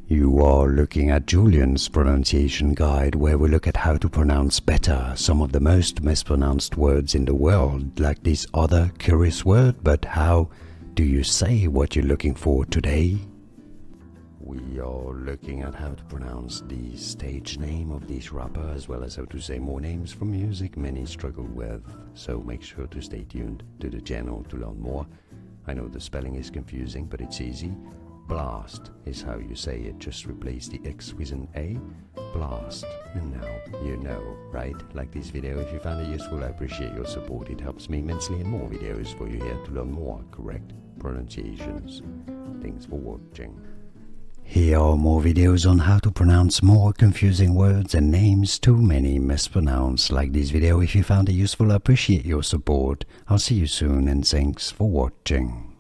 You are looking at Julian's pronunciation guide, where we look at how to pronounce better some of the most mispronounced words in the world, like this other curious word. But how do you say what you're looking for today? We are looking at how to pronounce the stage name of this rapper, as well as how to say more names from music many struggle with. So make sure to stay tuned to the channel to learn more. I know the spelling is confusing, but it's easy. Blast is how you say it. Just replace the X with an A. Blast. And now you know, right? Like this video, if you found it useful, I appreciate your support. It helps me immensely, and more videos for you here to learn more correct pronunciations. Thanks for watching. Here are more videos on how to pronounce more confusing words and names too many mispronounced. Like this video, if you found it useful, I appreciate your support. I'll see you soon, and thanks for watching.